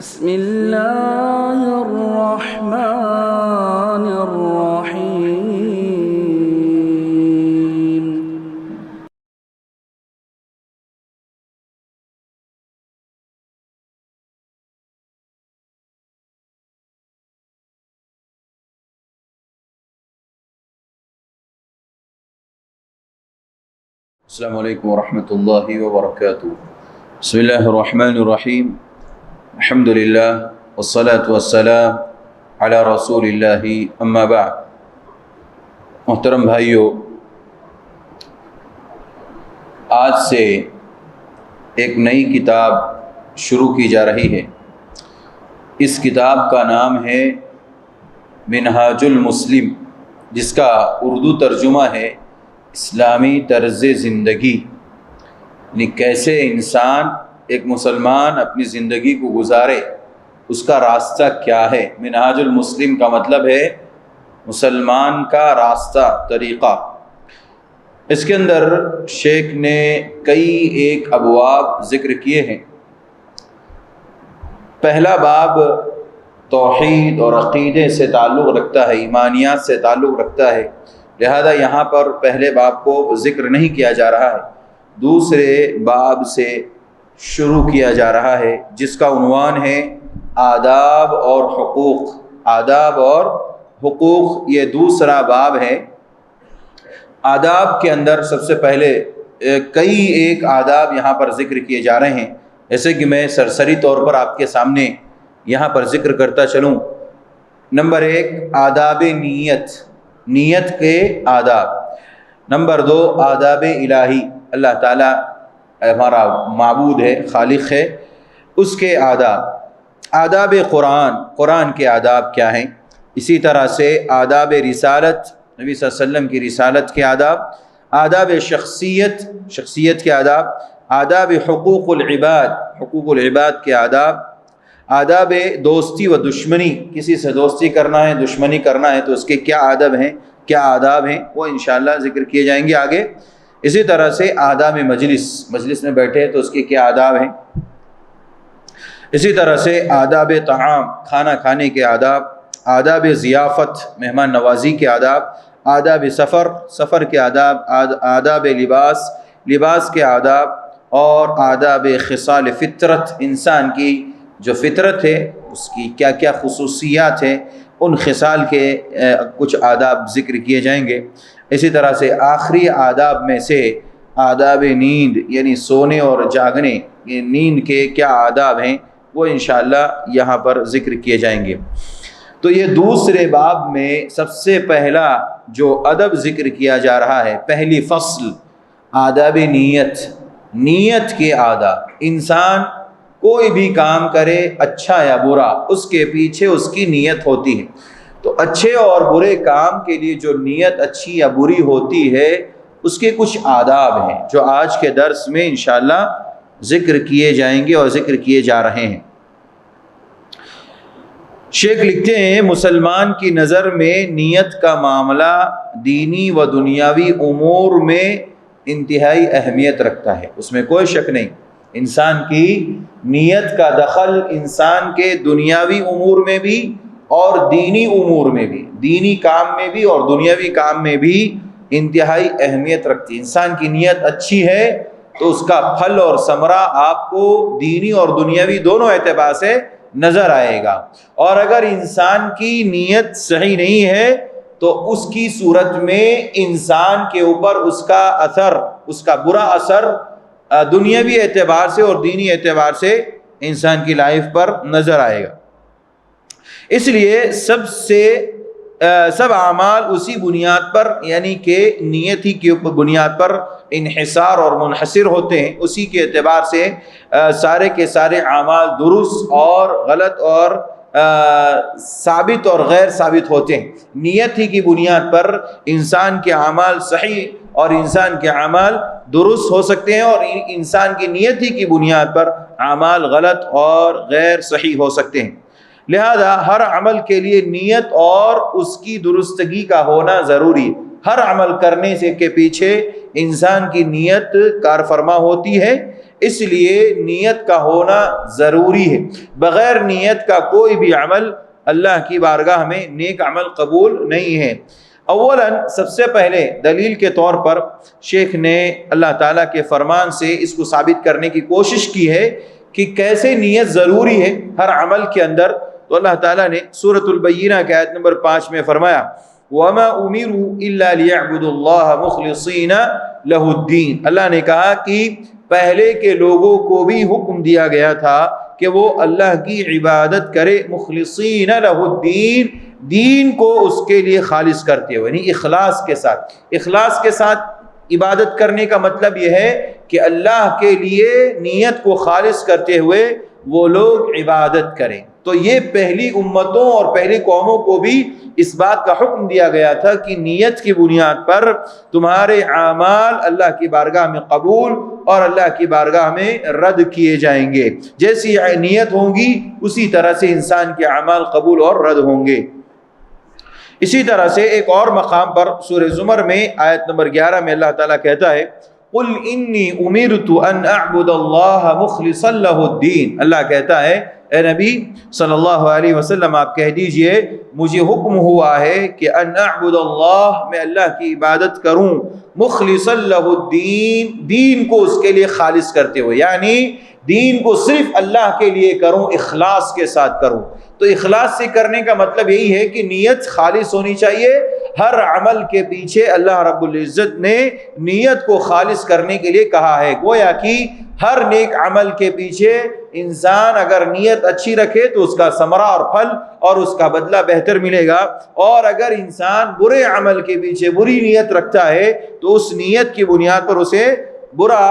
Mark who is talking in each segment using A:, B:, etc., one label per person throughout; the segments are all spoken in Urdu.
A: بسم اللہ الرحمن الرحیم۔
B: السلام علیکم ورحمۃ اللہ وبرکاتہ۔ بسم اللہ الرحمن الرحیم، الحمد للہ والصلاة والسلام علی رسول اللہ، اما بعد۔ محترم بھائیو، آج سے ایک نئی کتاب شروع کی جا رہی ہے۔ اس کتاب کا نام ہے منہاج المسلم، جس کا اردو ترجمہ ہے اسلامی طرز زندگی، یعنی کیسے انسان ایک مسلمان اپنی زندگی کو گزارے، اس کا راستہ کیا ہے۔ منہاج المسلم کا مطلب ہے مسلمان کا راستہ، طریقہ۔ اس کے اندر شیخ نے کئی ایک ابواب ذکر کیے ہیں۔ پہلا باب توحید اور عقیدے سے تعلق رکھتا ہے، ایمانیات سے تعلق رکھتا ہے، لہذا یہاں پر پہلے باب کو ذکر نہیں کیا جا رہا ہے، دوسرے باب سے شروع کیا جا رہا ہے، جس کا عنوان ہے آداب اور حقوق۔ آداب اور حقوق، یہ دوسرا باب ہے۔ آداب کے اندر سب سے پہلے کئی ایک آداب یہاں پر ذکر کیے جا رہے ہیں، جیسے کہ میں سرسری طور پر آپ کے سامنے یہاں پر ذکر کرتا چلوں۔ نمبر 1، آداب نیت، نیت کے آداب۔ نمبر 2، آداب الہی، اللہ تعالیٰ ہمارا معبود ہے، خالق ہے، اس کے آداب۔ آداب قرآن، قرآن کے آداب کیا ہیں۔ اسی طرح سے آداب رسالت، نبی صلی اللہ علیہ وسلم کی رسالت کے آداب۔ آداب شخصیت، شخصیت کے آداب۔ آداب حقوق العباد، حقوق العباد کے آداب۔ آداب دوستی و دشمنی، کسی سے دوستی کرنا ہے، دشمنی کرنا ہے تو اس کے کیا آداب ہیں، کیا آداب ہیں، وہ انشاءاللہ ذکر کیے جائیں گے آگے۔ اسی طرح سے آداب مجلس، مجلس میں بیٹھے تو اس کے کیا آداب ہیں۔ اسی طرح سے آداب طعام، کھانا کھانے کے آداب۔ آداب ضیافت، مہمان نوازی کے آداب۔ آداب سفر، سفر کے آداب۔ آداب لباس، لباس کے آداب۔ اور آداب خصال فطرت، انسان کی جو فطرت ہے اس کی کیا کیا خصوصیات ہیں، ان خصال کے کچھ آداب ذکر کیے جائیں گے۔ اسی طرح سے آخری آداب میں سے آداب نیند، یعنی سونے اور جاگنے، یہ نیند کے کیا آداب ہیں، وہ انشاءاللہ یہاں پر ذکر کیے جائیں گے۔ تو یہ دوسرے باب میں سب سے پہلا جو ادب ذکر کیا جا رہا ہے، پہلی فصل، آداب نیت، نیت کے آداب۔ انسان کوئی بھی کام کرے، اچھا یا برا، اس کے پیچھے اس کی نیت ہوتی ہے۔ تو اچھے اور برے کام کے لیے جو نیت اچھی یا بری ہوتی ہے، اس کے کچھ آداب ہیں جو آج کے درس میں انشاءاللہ ذکر کیے جائیں گے اور ذکر کیے جا رہے ہیں۔ شیخ لکھتے ہیں، مسلمان کی نظر میں نیت کا معاملہ دینی و دنیاوی امور میں انتہائی اہمیت رکھتا ہے، اس میں کوئی شک نہیں۔ انسان کی نیت کا دخل انسان کے دنیاوی امور میں بھی اور دینی امور میں بھی، دینی کام میں بھی اور دنیاوی کام میں بھی انتہائی اہمیت رکھتی ہے۔ انسان کی نیت اچھی ہے تو اس کا پھل اور ثمرہ آپ کو دینی اور دنیاوی دونوں اعتبار سے نظر آئے گا، اور اگر انسان کی نیت صحیح نہیں ہے تو اس کی صورت میں انسان کے اوپر اس کا اثر، اس کا برا اثر دنیاوی اعتبار سے اور دینی اعتبار سے انسان کی لائف پر نظر آئے گا۔ اس لیے سب اعمال اسی بنیاد پر، یعنی کہ نیت ہی کی بنیاد پر انحصار اور منحصر ہوتے ہیں۔ اسی کے اعتبار سے سارے کے سارے اعمال درست اور غلط اور ثابت اور غیر ثابت ہوتے ہیں۔ نیت ہی کی بنیاد پر انسان کے اعمال صحیح اور انسان کے اعمال درست ہو سکتے ہیں، اور انسان کی نیت ہی کی بنیاد پر اعمال غلط اور غیر صحیح ہو سکتے ہیں۔ لہذا ہر عمل کے لیے نیت اور اس کی درستگی کا ہونا ضروری ہے۔ ہر عمل کرنے سے کے پیچھے انسان کی نیت کار فرما ہوتی ہے، اس لیے نیت کا ہونا ضروری ہے۔ بغیر نیت کا کوئی بھی عمل اللہ کی بارگاہ میں نیک عمل قبول نہیں ہے۔ اولاً سب سے پہلے دلیل کے طور پر شیخ نے اللہ تعالیٰ کے فرمان سے اس کو ثابت کرنے کی کوشش کی ہے کہ کیسے نیت ضروری ہے ہر عمل کے اندر۔ تو اللہ تعالیٰ نے سورۃ البینہ کے آیت نمبر 5 میں فرمایا وَمَا أُمِرُوا إِلَّا لِيَعْبُدُوا اللَّهَ مُخْلِصِينَ لَهُ الدِّينَ۔ اللہ نے کہا کہ پہلے کے لوگوں کو بھی حکم دیا گیا تھا کہ وہ اللہ کی عبادت کرے مخلصین لہ الدین، دین کو اس کے لیے خالص کرتے ہوئے، یعنی اخلاص کے ساتھ۔ اخلاص کے ساتھ عبادت کرنے کا مطلب یہ ہے کہ اللہ کے لیے نیت کو خالص کرتے ہوئے وہ لوگ عبادت کریں۔ تو یہ پہلی امتوں اور پہلی قوموں کو بھی اس بات کا حکم دیا گیا تھا کہ نیت کی بنیاد پر تمہارے اعمال اللہ کی بارگاہ میں قبول اور اللہ کی بارگاہ میں رد کیے جائیں گے۔ جیسی نیت ہوگی اسی طرح سے انسان کے اعمال قبول اور رد ہوں گے۔ اسی طرح سے ایک اور مقام پر سورہ زمر میں آیت نمبر 11 میں اللہ تعالیٰ کہتا ہے قُلْ إِنِّي أُمِرْتُ أَنْ أَعْبُدَ اللَّهَ مُخْلِصًا لَهُ الدِّينَ۔ اللہ کہتا ہے اے نبی صلی اللہ علیہ وسلم آپ کہہ دیجئے مجھے حکم ہوا ہے کہ ان اعبد اللہ، میں اللہ کی عبادت کروں، مخلصا لہ الدین، دین کو اس کے لیے خالص کرتے ہوئے، یعنی دین کو صرف اللہ کے لیے کروں، اخلاص کے ساتھ کروں۔ تو اخلاص سے کرنے کا مطلب یہی ہے کہ نیت خالص ہونی چاہیے۔ ہر عمل کے پیچھے اللہ رب العزت نے نیت کو خالص کرنے کے لیے کہا ہے۔ گویا کہ ہر نیک عمل کے پیچھے انسان اگر نیت اچھی رکھے تو اس کا ثمرہ اور پھل اور اس کا بدلہ بہتر ملے گا، اور اگر انسان برے عمل کے پیچھے بری نیت رکھتا ہے تو اس نیت کی بنیاد پر اسے برا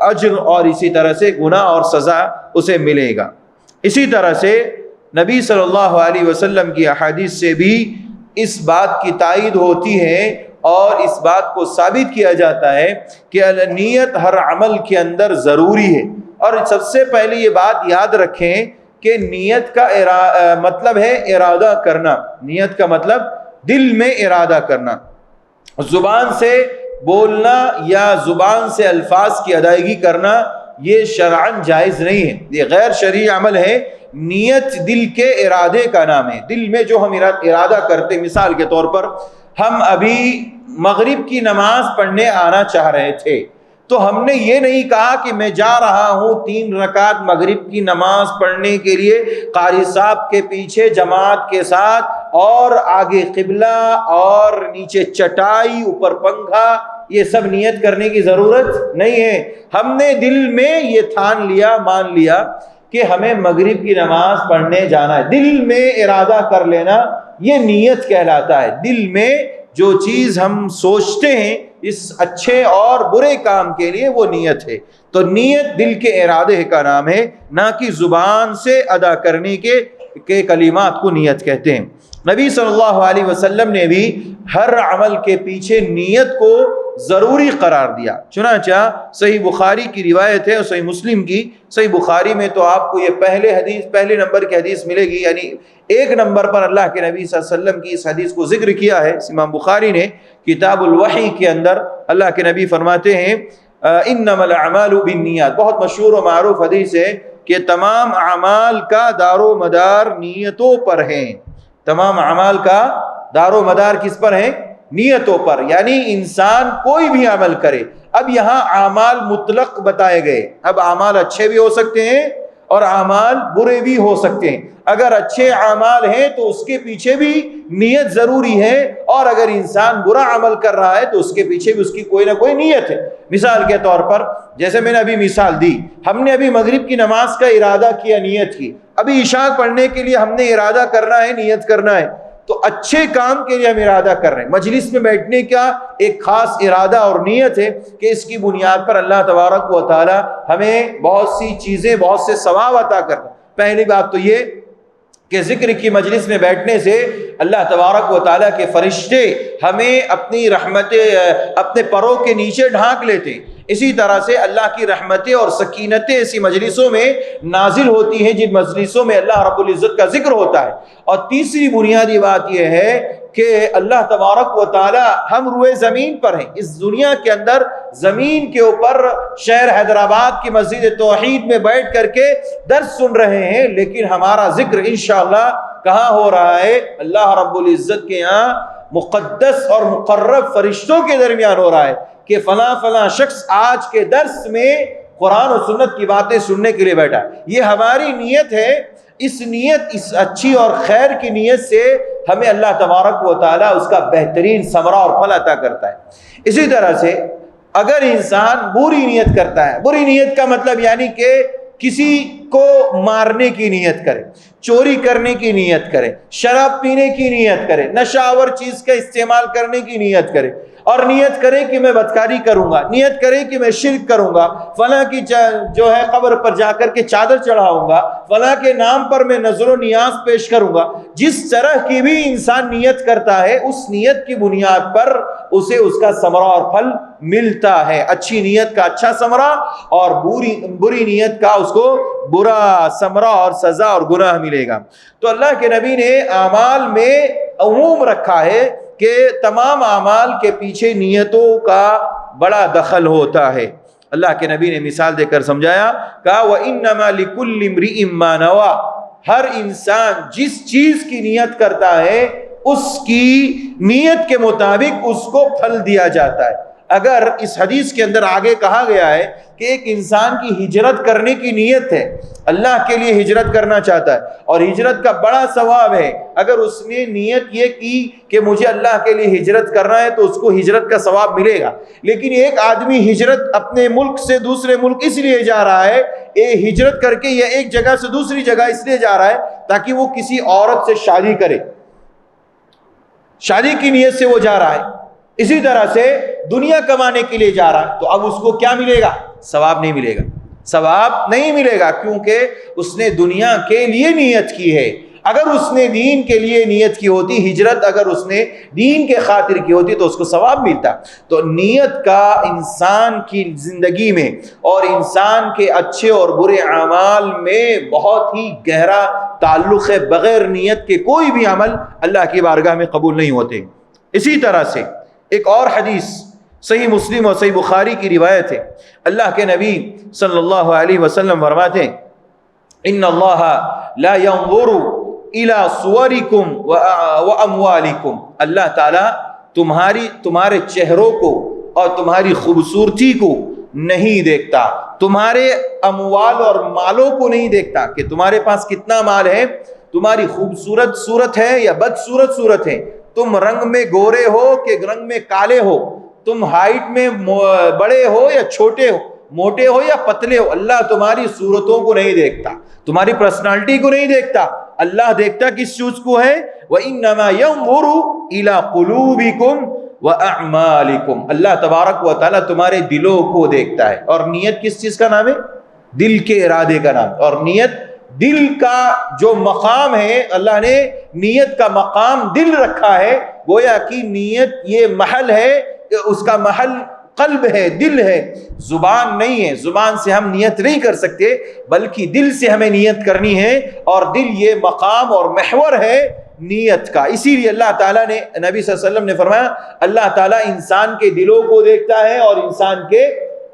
B: اجر اور اسی طرح سے گناہ اور سزا اسے ملے گا۔ اسی طرح سے نبی صلی اللہ علیہ وسلم کی احادیث سے بھی اس بات کی تائید ہوتی ہے اور اس بات کو ثابت کیا جاتا ہے کہ نیت ہر عمل کے اندر ضروری ہے۔ اور سب سے پہلے یہ بات یاد رکھیں کہ نیت کا مطلب ہے ارادہ کرنا۔ نیت کا مطلب دل میں ارادہ کرنا، زبان سے بولنا یا زبان سے الفاظ کی ادائیگی کرنا یہ شرعاً جائز نہیں ہے، یہ غیر شرعی عمل ہے۔ نیت دل کے ارادے کا نام ہے۔ دل میں جو ہم ارادہ کرتے، مثال کے طور پر ہم ابھی مغرب کی نماز پڑھنے آنا چاہ رہے تھے تو ہم نے یہ نہیں کہا کہ میں جا رہا ہوں 3 رکعت مغرب کی نماز پڑھنے کے لیے قاری صاحب کے پیچھے جماعت کے ساتھ، اور آگے قبلہ اور نیچے چٹائی اوپر پنکھا، یہ سب نیت کرنے کی ضرورت نہیں ہے۔ ہم نے دل میں یہ ٹھان لیا، مان لیا کہ ہمیں مغرب کی نماز پڑھنے جانا ہے۔ دل میں ارادہ کر لینا یہ نیت کہلاتا ہے۔ دل میں جو چیز ہم سوچتے ہیں اس اچھے اور برے کام کے لیے وہ نیت ہے۔ تو نیت دل کے ارادے کا نام ہے، نہ کہ زبان سے ادا کرنے کے کلمات کو نیت کہتے ہیں۔ نبی صلی اللہ علیہ وسلم نے بھی ہر عمل کے پیچھے نیت کو ضروری قرار دیا۔ چنانچہ صحیح بخاری کی روایت ہے اور صحیح مسلم کی۔ صحیح بخاری میں تو آپ کو یہ پہلے نمبر کی حدیث ملے گی، یعنی 1 نمبر پر اللہ کے نبی صلی اللہ علیہ وسلم کی اس حدیث کو ذکر کیا ہے امام بخاری نے کتاب الوحی کے اندر۔ اللہ کے نبی فرماتے ہیں انما الاعمال بالنیات، بہت مشہور و معروف حدیث ہے کہ تمام اعمال کا دار و مدار نیتوں پر ہیں۔ تمام اعمال کا دار و مدار کس پر ہے؟ نیتوں پر، یعنی انسان کوئی بھی عمل کرے۔ اب یہاں اعمال مطلق بتائے گئے، اب اعمال اچھے بھی ہو سکتے ہیں اور اعمال برے بھی ہو سکتے ہیں۔ اگر اچھے اعمال ہیں تو اس کے پیچھے بھی نیت ضروری ہے، اور اگر انسان برا عمل کر رہا ہے تو اس کے پیچھے بھی اس کی کوئی نہ کوئی نیت ہے۔ مثال کے طور پر جیسے میں نے ابھی مثال دی، ہم نے ابھی مغرب کی نماز کا ارادہ کیا، نیت کی، ابھی عشاء پڑھنے کے لیے ہم نے ارادہ کرنا ہے، نیت کرنا ہے، تو اچھے کام کے لیے ہم ارادہ کر رہے ہیں۔ مجلس میں بیٹھنے کا ایک خاص ارادہ اور نیت ہے کہ اس کی بنیاد پر اللہ تبارک و تعالی ہمیں بہت سی چیزیں، بہت سے ثواب عطا کرتا ہے۔ پہلی بات تو یہ کہ ذکر کی مجلس میں بیٹھنے سے اللہ تبارک و تعالیٰ کے فرشتے ہمیں اپنی رحمتیں اپنے پروں کے نیچے ڈھانک لیتے ہیں۔ اسی طرح سے اللہ کی رحمتیں اور سکینتیں ایسی مجلسوں میں نازل ہوتی ہیں جن مجلسوں میں اللہ رب العزت کا ذکر ہوتا ہے۔ اور تیسری بنیادی بات یہ ہے کہ اللہ تبارک و تعالی ہم روئے زمین پر ہیں، اس دنیا کے اندر زمین کے اوپر شہر حیدرآباد کی مسجد توحید میں بیٹھ کر کے درس سن رہے ہیں، لیکن ہمارا ذکر انشاءاللہ کہاں ہو رہا ہے؟ اللہ رب العزت کے یہاں مقدس اور مقرب فرشتوں کے درمیان ہو رہا ہے کہ فلاں فلاں شخص آج کے درس میں قرآن و سنت کی باتیں سننے کے لیے بیٹھا۔ یہ ہماری نیت ہے، اس نیت، اس اچھی اور خیر کی نیت سے ہمیں اللہ تبارک و تعالیٰ اس کا بہترین ثمرہ اور پھل عطا کرتا ہے۔ اسی طرح سے اگر انسان بری نیت کرتا ہے، بری نیت کا مطلب یعنی کہ کسی کو مارنے کی نیت کرے، چوری کرنے کی نیت کرے، شراب پینے کی نیت کرے، نشہ آور چیز کا استعمال کرنے کی نیت کرے، اور نیت کرے کہ میں بدکاری کروں گا، نیت کرے کہ میں شرک کروں گا، فلاں کی جو ہے قبر پر جا کر کے چادر چڑھاؤں گا، فلاں کے نام پر میں نذر و نیاز پیش کروں گا، جس طرح کی بھی انسان نیت کرتا ہے اس نیت کی بنیاد پر اسے اس کا ثمرہ اور پھل ملتا ہے۔ اچھی نیت کا اچھا ثمرہ اور بری نیت کا اس کو برا ثمرہ اور سزا اور گناہ ملے گا۔ تو اللہ کے نبی نے اعمال میں عموم رکھا ہے کہ تمام اعمال کے پیچھے نیتوں کا بڑا دخل ہوتا ہے۔ اللہ کے نبی نے مثال دے کر سمجھایا، کہا وَإِنَّمَا لِكُلِّ امْرِئٍ مَّا نَوَىٰ، ہر انسان جس چیز کی نیت کرتا ہے اس کی نیت کے مطابق اس کو پھل دیا جاتا ہے۔ اگر اس حدیث کے اندر آگے کہا گیا ہے کہ ایک انسان کی ہجرت کرنے کی نیت ہے، اللہ کے لیے ہجرت کرنا چاہتا ہے اور ہجرت کا بڑا ثواب ہے، اگر اس نے نیت یہ کی کہ مجھے اللہ کے لیے ہجرت کرنا ہے تو اس کو ہجرت کا ثواب ملے گا۔ لیکن ایک آدمی ہجرت اپنے ملک سے دوسرے ملک اس لیے جا رہا ہے، ہجرت کر کے یا ایک جگہ سے دوسری جگہ اس لیے جا رہا ہے تاکہ وہ کسی عورت سے شادی کرے، شادی کی نیت سے وہ جا رہا ہے، اسی طرح سے دنیا کمانے کے لیے جا رہا ہے، تو اب اس کو کیا ملے گا؟ ثواب نہیں ملے گا، ثواب نہیں ملے گا، کیونکہ اس نے دنیا کے لیے نیت کی ہے۔ اگر اس نے دین کے لیے نیت کی ہوتی، ہجرت اگر اس نے دین کے خاطر کی ہوتی تو اس کو ثواب ملتا۔ تو نیت کا انسان کی زندگی میں اور انسان کے اچھے اور برے اعمال میں بہت ہی گہرا تعلق ہے، بغیر نیت کے کوئی بھی عمل اللہ کی بارگاہ میں قبول نہیں ہوتے۔ اسی طرح سے ایک اور حدیث صحیح مسلم اور صحیح بخاری کی روایت ہے، اللہ کے نبی صلی اللہ علیہ وسلم فرماتے ہیں ان اللہ لا ينظر الى صورکم واموالکم، اللہ تعالیٰ تمہارے چہروں کو اور تمہاری خوبصورتی کو نہیں دیکھتا، تمہارے اموال اور مالوں کو نہیں دیکھتا کہ تمہارے پاس کتنا مال ہے، تمہاری خوبصورت صورت ہے یا بدصورت صورت ہے، تم رنگ میں گورے ہو کہ رنگ میں کالے ہو، تم ہائٹ میں بڑے ہو یا چھوٹے ہو، موٹے ہو یا پتلے ہو، اللہ تمہاری صورتوں کو نہیں دیکھتا، تمہاری پرسنالٹی کو نہیں دیکھتا، اللہ دیکھتا کس چیز کو ہے؟ وَإِنَّمَا يَنظُرُ إِلَىٰ قُلُوبِكُمْ وَأَعْمَالِكُمْ، اللہ تبارک و تعالیٰ تمہارے دلوں کو دیکھتا ہے۔ اور نیت کس چیز کا نام ہے؟ دل کے ارادے کا نام۔ اور نیت دل کا جو مقام ہے، اللہ نے نیت کا مقام دل رکھا ہے، گویا کہ نیت یہ محل ہے، اس کا محل قلب ہے، دل ہے، زبان نہیں ہے۔ زبان سے ہم نیت نہیں کر سکتے بلکہ دل سے ہمیں نیت کرنی ہے، اور دل یہ مقام اور محور ہے نیت کا۔ اسی لیے اللہ تعالیٰ نے، نبی صلی اللہ علیہ وسلم نے فرمایا، اللہ تعالیٰ انسان کے دلوں کو دیکھتا ہے اور انسان کے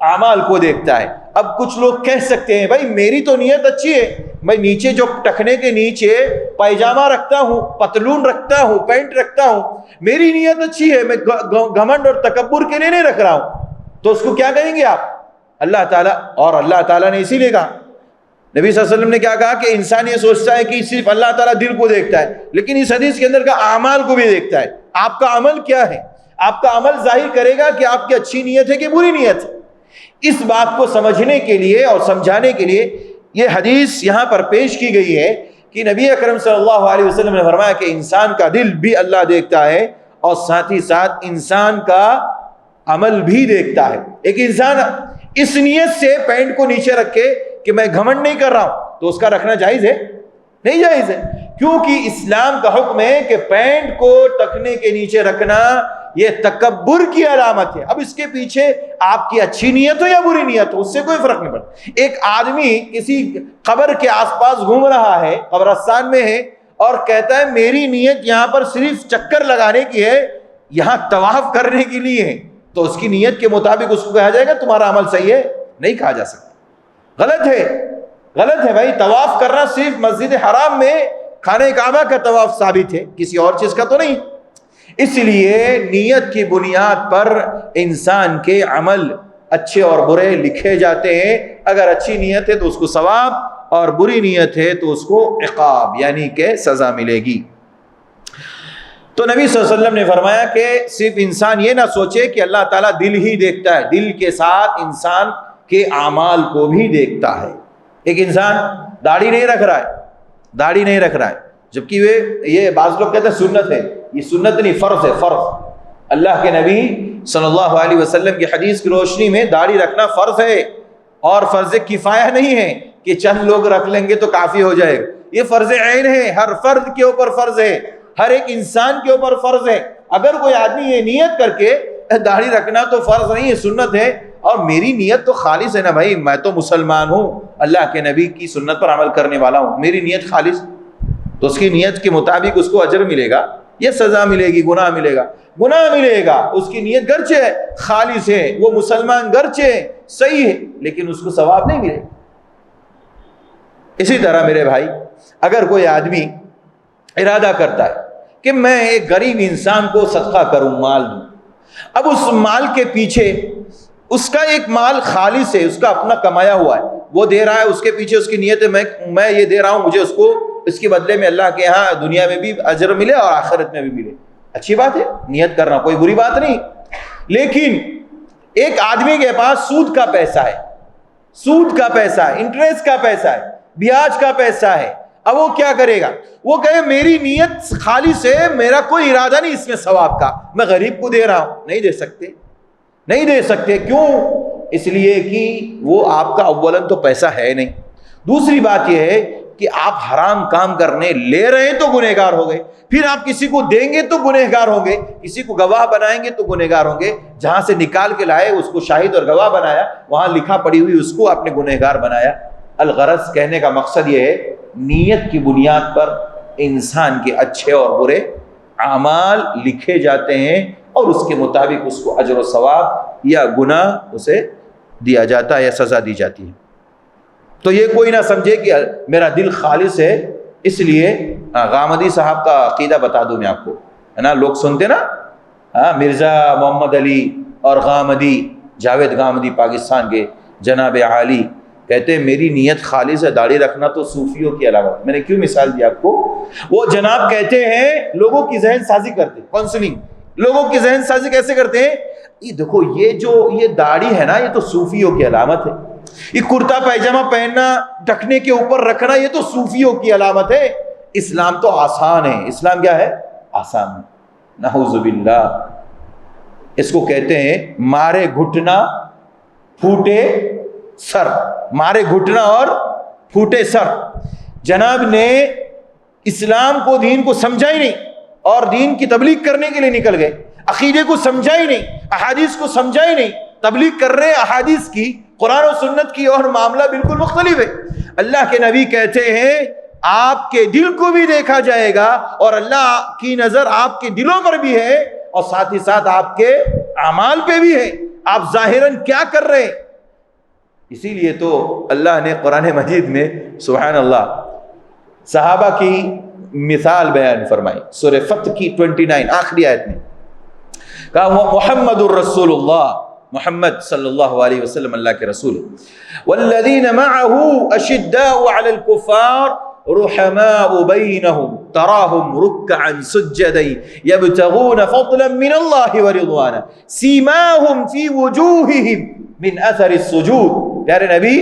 B: اعمال کو دیکھتا ہے۔ اب کچھ لوگ کہہ سکتے ہیں بھائی میری تو نیت اچھی ہے، میں نیچے جو ٹخنے کے نیچے پائجامہ رکھتا ہوں، پتلون رکھتا ہوں، پینٹ رکھتا ہوں، میری نیت اچھی ہے، میں گھمنڈ اور تکبر کے لیے نہیں رکھ رہا ہوں، تو اس کو کیا کہیں گے آپ؟ اللہ تعالیٰ، اور اللہ تعالیٰ نے اسی لیے کہا، نبی صلی اللہ علیہ وسلم نے کیا کہا کہ انسان یہ سوچتا ہے کہ صرف اللہ تعالیٰ دل کو دیکھتا ہے، لیکن اس حدیث کے اندر کا اعمال کو بھی دیکھتا ہے۔ آپ کا عمل کیا ہے؟ آپ کا عمل ظاہر کرے گا کہ آپ کی اچھی نیت ہے کہ بری نیت ہے۔ اس بات کو سمجھنے کے لیے اور سمجھانے کے لیے یہ حدیث یہاں پر پیش کی گئی ہے کہ نبی اکرم صلی اللہ علیہ وسلم نے فرمایا کہ انسان کا دل بھی اللہ دیکھتا ہے اور ساتھ ہی ساتھ انسان کا عمل بھی دیکھتا ہے۔ ایک انسان اس نیت سے پینٹ کو نیچے رکھے کہ میں گھمنڈ نہیں کر رہا ہوں تو اس کا رکھنا جائز ہے؟ نہیں جائز ہے، کیونکہ اسلام کا حکم ہے کہ پینٹ کو ٹخنے کے نیچے رکھنا یہ تکبر کی علامت ہے۔ اب اس کے پیچھے آپ کی اچھی نیت ہو یا بری نیت ہو، اس سے کوئی فرق نہیں پڑتا۔ ایک آدمی کسی قبر کے آس پاس گھوم رہا ہے، قبرستان میں ہے، اور کہتا ہے میری نیت یہاں پر صرف چکر لگانے کی ہے، یہاں طواف کرنے کے لیے ہے، تو اس کی نیت کے مطابق اس کو کہا جائے گا تمہارا عمل صحیح ہے؟ نہیں کہا جا سکتا، غلط ہے، غلط ہے بھائی۔ طواف کرنا صرف مسجد حرام میں خانہ کعبہ کا طواف ثابت ہے، کسی اور چیز کا تو نہیں۔ اس لیے نیت کی بنیاد پر انسان کے عمل اچھے اور برے لکھے جاتے ہیں۔ اگر اچھی نیت ہے تو اس کو ثواب، اور بری نیت ہے تو اس کو عقاب یعنی کہ سزا ملے گی۔ تو نبی صلی اللہ علیہ وسلم نے فرمایا کہ صرف انسان یہ نہ سوچے کہ اللہ تعالیٰ دل ہی دیکھتا ہے، دل کے ساتھ انسان کے اعمال کو بھی دیکھتا ہے۔ ایک انسان داڑھی نہیں رکھ رہا ہے، داڑھی نہیں رکھ رہا ہے، جبکہ یہ بعض لوگ کہتے ہیں سنت ہے، یہ سنت نہیں، فرض ہے، فرض۔ اللہ کے نبی صلی اللہ علیہ وسلم کی حدیث کی روشنی میں داڑھی رکھنا فرض ہے، اور فرض کفایہ نہیں ہے کہ چند لوگ رکھ لیں گے تو کافی ہو جائے گا، یہ فرض عین ہے، ہر فرد کے اوپر فرض ہے، ہر ایک انسان کے اوپر فرض ہے۔ اگر کوئی آدمی یہ نیت کر کے داڑھی رکھنا تو فرض نہیں ہے، سنت ہے، اور میری نیت تو خالص ہے نا بھائی، میں تو مسلمان ہوں، اللہ کے نبی کی سنت پر عمل کرنے والا ہوں، میری نیت خالص، تو اس کی نیت کے مطابق اس کو اجر ملے گا یا سزا ملے گی، گناہ ملے گا؟ گناہ ملے گا۔ اس کی نیت گرچہ خالص ہے، وہ مسلمان گرچہ صحیح ہے، لیکن اس کو ثواب نہیں ملے۔ اسی طرح میرے بھائی، اگر کوئی آدمی ارادہ کرتا ہے کہ میں ایک غریب انسان کو صدقہ کروں، مال دوں، اب اس مال کے پیچھے اس کا ایک مال خالص ہے، اس کا اپنا کمایا ہوا ہے، وہ دے رہا ہے، اس کے پیچھے اس کی نیت ہے میں یہ دے رہا ہوں، مجھے اس کے بدلے میں اللہ کے ہاں دنیا میں بھی اجر ملے اور آخرت میں بھی ملے، اچھی بات ہے، نیت کرنا کوئی بری بات نہیں۔ لیکن ایک آدمی کے پاس سود کا پیسہ ہے، سود کا پیسہ ہے، انٹرسٹ کا پیسہ ہے، بیاج کا پیسہ ہے، اب وہ کیا کرے گا؟ وہ کہے میری نیت خالص ہے، میرا کوئی ارادہ نہیں اس میں ثواب کا، میں غریب کو دے رہا ہوں، نہیں دے سکتے، نہیں دے سکتے۔ کیوں؟ اس لیے کہ وہ آپ کا اولاً تو پیسہ ہے نہیں، دوسری بات یہ ہے کہ آپ حرام کام کرنے لے رہے ہیں تو گنہگار ہو گئے، پھر آپ کسی کو دیں گے تو گنہگار ہوں گے، کسی کو گواہ بنائیں گے تو گنہگار ہوں گے، جہاں سے نکال کے لائے اس کو شاہد اور گواہ بنایا، وہاں لکھا پڑی ہوئی اس کو آپ نے گنہگار بنایا۔ الغرض کہنے کا مقصد یہ ہے نیت کی بنیاد پر انسان کے اچھے اور برے اعمال لکھے جاتے ہیں، اور اس کے مطابق اس کو اجر و ثواب یا گناہ اسے دیا جاتا ہے یا سزا دی جاتی ہے۔ تو یہ کوئی نہ سمجھے کہ میرا دل خالص ہے، اس لیے غامدی صاحب کا عقیدہ بتا دوں میں آپ کو، ہے نا، لوگ سنتے نا، مرزا محمد علی اور غامدی، جاوید غامدی پاکستان کے جناب عالی کہتے ہیں میری نیت خالص ہے، داڑھی رکھنا تو صوفیوں کی علامت۔ میں نے کیوں مثال دی آپ کو؟ وہ جناب کہتے ہیں لوگوں کی ذہن سازی کرتے، کاؤنسلنگ، لوگوں کی ذہن سازی کیسے کرتے ہیں؟ یہ دیکھو، یہ داڑھی ہے نا، یہ تو صوفیوں کی علامت ہے، یہ کرتا پیجامہ پہننا، ڈھکنے کے اوپر رکھنا، یہ تو صوفیوں کی علامت ہے، اسلام تو آسان ہے۔ اسلام کیا ہے؟ آسان ہے۔ نعوذ باللہ، اس کو کہتے ہیں مارے گھٹنا پھوٹے سر، مارے گھٹنا اور پھوٹے سر۔ جناب نے اسلام کو، دین کو سمجھا ہی نہیں، اور دین کی تبلیغ کرنے کے لیے نکل گئے، عقیدے کو سمجھا ہی نہیں، احادیث کو سمجھا ہی نہیں، تبلیغ کر رہے احادیث کی، قرآن و سنت کی، اور معاملہ بالکل مختلف ہے۔ اللہ کے نبی کہتے ہیں آپ کے دل کو بھی دیکھا جائے گا، اور اللہ کی نظر آپ کے دلوں پر بھی ہے، اور ساتھ ہی ساتھ آپ کے اعمال پہ بھی ہے، آپ ظاہراً کیا کر رہے ہیں۔ اسی لیے تو اللہ نے قرآن مجید میں سبحان اللہ صحابہ کی مثال بیان فرمائی، سورہ فتح کی 29 آخری آیت میں کہا محمد الرسول اللہ، محمد صلی اللہ علیہ وسلم اللہ کے رسول ہے، والذین معه اشداء علی الکفار رحماء بینہم تراہم رکعا سجدا یبتغون فضلا من اللہ ورضوانا سیماہم فی وجوہہم من اثر السجود۔ پیارے نبی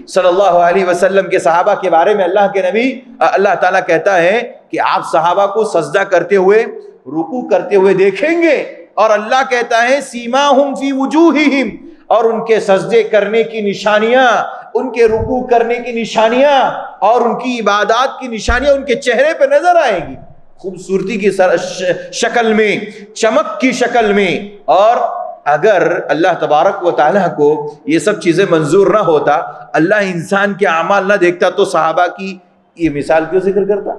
B: صلی اللہ علیہ وسلم کے صحابہ کے بارے میں اللہ کے نبی اللہ تعالیٰ کہتا ہے کہ آپ صحابہ کو سجدہ کرتے ہوئے، رکوع کرتے ہوئے دیکھیں گے، اور اللہ کہتا ہے سیماہم فی وجوہہم، اور ان کے سجدے کرنے کی نشانیاں، ان کے رکوع کرنے کی نشانیاں، اور ان کی عبادات کی نشانیاں ان کے چہرے پہ نظر آئیں گی، خوبصورتی کی شکل میں، چمک کی شکل میں۔ اور اگر اللہ تبارک و تعالیٰ کو یہ سب چیزیں منظور نہ ہوتا، اللہ انسان کے اعمال نہ دیکھتا، تو صحابہ کی یہ مثال کیوں ذکر کرتا؟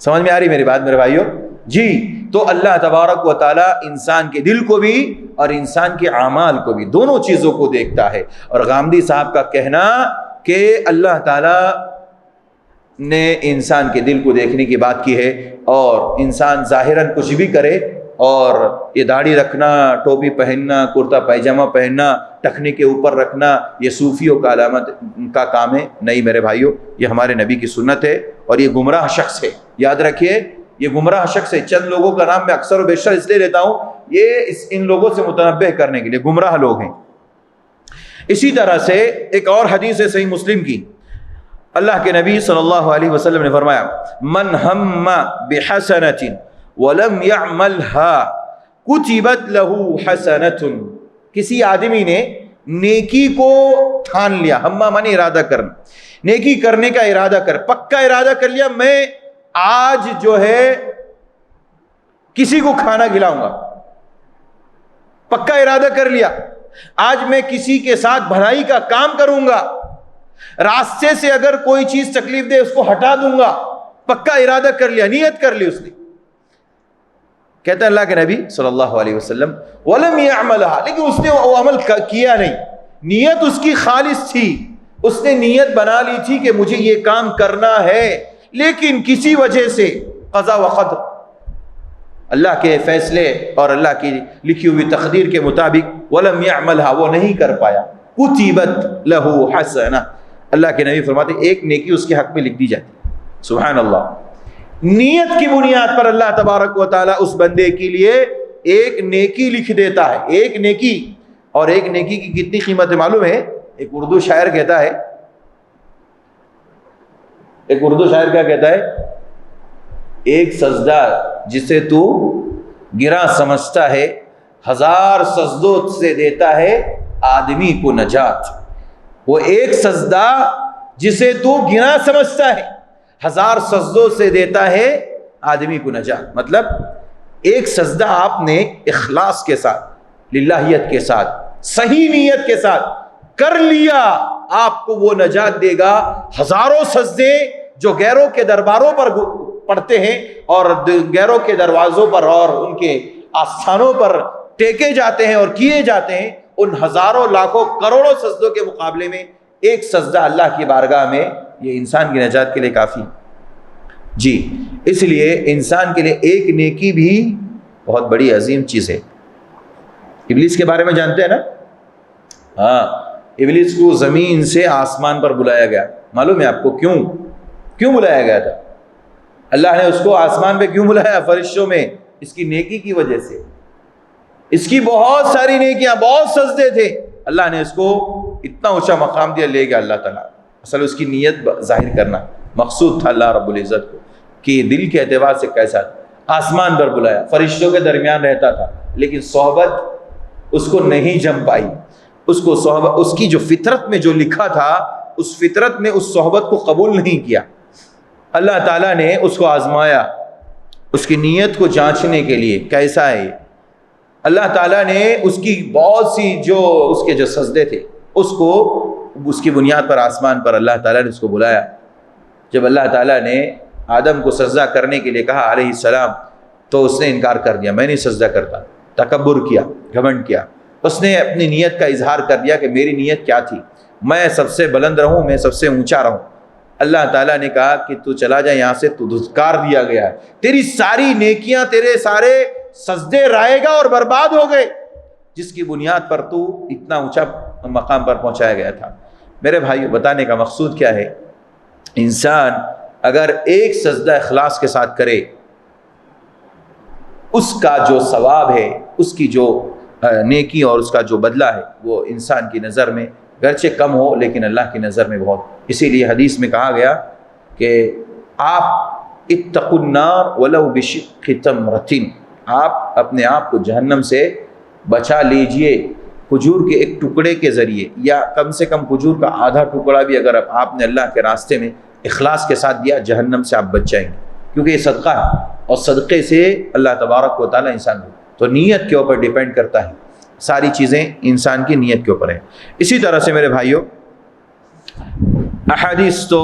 B: سمجھ میں آ رہی میری بات میرے بھائیوں؟ جی، تو اللہ تبارک و تعالیٰ انسان کے دل کو بھی اور انسان کے اعمال کو بھی، دونوں چیزوں کو دیکھتا ہے۔ اور غامدی صاحب کا کہنا کہ اللہ تعالیٰ نے انسان کے دل کو دیکھنے کی بات کی ہے، اور انسان ظاہراً کچھ بھی کرے، اور یہ داڑھی رکھنا، ٹوپی پہننا، کرتا پائجامہ پہننا، ٹخنے کے اوپر رکھنا، یہ صوفیوں کا علامت کا کام ہے؟ نہیں میرے بھائیوں، یہ ہمارے نبی کی سنت ہے، اور یہ گمراہ شخص ہے، یاد رکھیے یہ گمراہ شخص ہے۔ چند لوگوں کا نام میں اکثر و بیشتر اس لیے لیتا ہوں، یہ ان لوگوں سے متنبہ کرنے کے لیے، گمراہ لوگ ہیں۔ اسی طرح سے ایک اور حدیث ہے صحیح مسلم کی، اللہ کے نبی صلی اللہ علیہ وسلم نے فرمایا من ہم بحسنۃ ولم يعملها كتبت له حسنۃ، کسی آدمی نے نیکی کو ٹھان لیا، ہمہ مانے ارادہ کرنا، نیکی کرنے کا ارادہ کر، پکا ارادہ کر لیا میں آج جو ہے کسی کو کھانا کھلاؤں گا، پکا ارادہ کر لیا آج میں کسی کے ساتھ بھلائی کا کام کروں گا، راستے سے اگر کوئی چیز تکلیف دے اس کو ہٹا دوں گا، پکا ارادہ کر لیا، نیت کر لی اس نے۔ کہتا ہے اللہ کے نبی صلی اللہ علیہ وسلم وَلَمْ يَعْمَلْهَا، لیکن اس نے وہ عمل کیا نہیں، نیت اس کی خالص تھی، اس نے نیت بنا لی تھی کہ مجھے یہ کام کرنا ہے، لیکن کسی وجہ سے قضا و قدر، اللہ کے فیصلے اور اللہ کی لکھی ہوئی تقدیر کے مطابق وَلَمْ يَعْمَلْهَا، وہ نہیں کر پایا، كُتِبَتْ لَهُ حَسَنَةٌ، اللہ کے نبی فرماتے ایک نیکی اس کے حق میں لکھ دی جاتی۔ سبحان اللہ، نیت کی بنیاد پر اللہ تبارک و تعالیٰ اس بندے کے لیے ایک نیکی لکھ دیتا ہے، ایک نیکی۔ اور ایک نیکی کی کتنی قیمت ہے معلوم ہے؟ ایک اردو شاعر کہتا ہے، کیا کہتا ہے؟ ایک سجدہ جسے تو گرا سمجھتا ہے، ہزار سجدوں سے دیتا ہے آدمی کو نجات۔ وہ ایک سجدہ جسے تو گرا سمجھتا ہے، ہزار سجدوں سے دیتا ہے آدمی کو نجات۔ مطلب ایک سجدہ آپ نے اخلاص کے ساتھ، للہیت کے ساتھ، صحیح نیت کے ساتھ کر لیا، آپ کو وہ نجات دے گا۔ ہزاروں سجدے جو غیروں کے درباروں پر پڑھتے ہیں اور غیروں کے دروازوں پر اور ان کے آستانوں پر ٹیکے جاتے ہیں اور کیے جاتے ہیں، ان ہزاروں لاکھوں کروڑوں سجدوں کے مقابلے میں ایک سجدہ اللہ کی بارگاہ میں یہ انسان کی نجات کے لیے کافی۔ جی، اس لیے انسان کے لیے ایک نیکی بھی بہت بڑی عظیم چیز ہے۔ ابلیس کے بارے میں جانتے ہیں نا؟ ہاں، ابلیس کو زمین سے آسمان پر بلایا گیا، معلوم ہے آپ کو کیوں بلایا گیا تھا؟ اللہ نے اس کو آسمان پہ کیوں بلایا؟ فرشتوں میں اس کی نیکی کی وجہ سے، اس کی بہت ساری نیکیاں، بہت سجدے تھے، اللہ نے اس کو اتنا اونچا مقام دیا، لے گیا اللہ تعالیٰ۔ اصل اس کی نیت ظاہر کرنا مقصود تھا اللہ رب العزت کو، کہ دل کے اعتبار سے کیسا تھا۔ آسمان پر بلایا، فرشتوں کے درمیان رہتا تھا، لیکن صحبت اس کو نہیں جم پائی، اس کو صحبت، اس کی جو فطرت میں جو لکھا تھا اس فطرت نے اس صحبت کو قبول نہیں کیا۔ اللہ تعالیٰ نے اس کو آزمایا، اس کی نیت کو جانچنے کے لیے کیسا ہے۔ اللہ تعالیٰ نے اس کی بہت سی اس کے جو سجدے تھے اس کی بنیاد پر آسمان پر اللہ تعالیٰ نے اس کو بلایا۔ جب اللہ تعالیٰ نے آدم کو سجدہ کرنے کے لیے کہا علیہ السلام، تو اس نے انکار کر دیا، میں نہیں سجدہ کرتا، تکبر کیا، گھمنڈ کیا۔ اس نے اپنی نیت کا اظہار کر دیا کہ میری نیت کیا تھی، میں سب سے بلند رہوں، میں سب سے اونچا رہوں۔ اللہ تعالیٰ نے کہا کہ تو چلا جا یہاں سے، تو دھتکار دیا گیا ہے، تیری ساری نیکیاں، تیرے سارے سجدے رائے گا اور برباد ہو گئے، جس کی بنیاد پر تو اتنا اونچا مقام پر پہنچایا گیا تھا۔ میرے بھائیو، بتانے کا مقصود کیا ہے؟ انسان اگر ایک سجدہ اخلاص کے ساتھ کرے، اس کا جو ثواب ہے، اس کی جو نیکی اور اس کا جو بدلہ ہے، وہ انسان کی نظر میں گرچہ کم ہو لیکن اللہ کی نظر میں بہت۔ اسی لیے حدیث میں کہا گیا کہ آپ اتقوا النار ولو بشق تمرۃ، آپ اپنے آپ کو جہنم سے بچا لیجئے کھجور کے ایک ٹکڑے کے ذریعے، یا کم سے کم کھجور کا آدھا ٹکڑا بھی اگر آپ نے اللہ کے راستے میں اخلاص کے ساتھ دیا، جہنم سے آپ بچ جائیں گے، کیونکہ یہ صدقہ ہے، اور صدقے سے اللہ تبارک و تعالیٰ انسان کو، تو نیت کے اوپر ڈیپینڈ کرتا ہے، ساری چیزیں انسان کی نیت کے اوپر ہیں۔ اسی طرح سے میرے بھائیوں، احادیث تو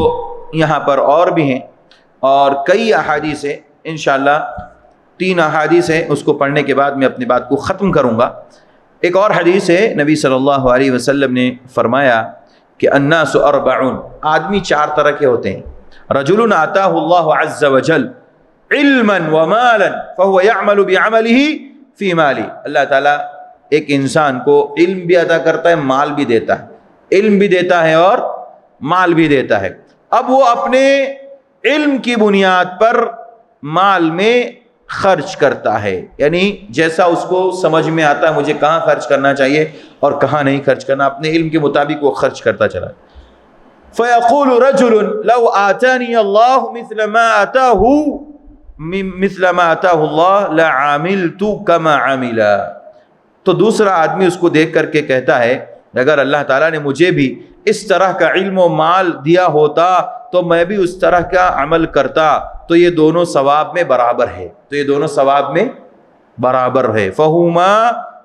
B: یہاں پر اور بھی ہیں، اور کئی احادیث ہیں، انشاءاللہ 3 احادیث ہیں، اس کو پڑھنے کے بعد میں اپنی بات کو ختم کروں گا۔ ایک اور حدیث ہے، نبی صلی اللہ علیہ وسلم نے فرمایا کہ الناس 40، آدمی 4 طرح کے ہوتے ہیں۔ رجل آتاہ اللہ عز وجل علما ومالا فهو يعمل بعمله فی مالی، اللہ تعالیٰ ایک انسان کو علم بھی عطا کرتا ہے، مال بھی دیتا ہے، علم بھی دیتا ہے اور مال بھی دیتا ہے۔ اب وہ اپنے علم کی بنیاد پر مال میں خرچ کرتا ہے، یعنی جیسا اس کو سمجھ میں آتا ہے مجھے کہاں خرچ کرنا چاہیے اور کہاں نہیں خرچ کرنا، اپنے علم کے مطابق وہ خرچ کرتا چلا۔ فَيَقُولُ رَجُلٌ لَوْ آتَانِيَ اللَّهُ مثل ما آتَاهُ اللَّهُ لَعَمِلْتُ كَمَا عَمِلَ، تو دوسرا آدمی اس کو دیکھ کر کے کہتا ہے اگر اللہ تعالیٰ نے مجھے بھی اس طرح کا علم و مال دیا ہوتا تو میں بھی اس طرح کا عمل کرتا، تو یہ دونوں ثواب میں برابر ہے، تو یہ دونوں ثواب میں برابر ہے۔ فَهُمَا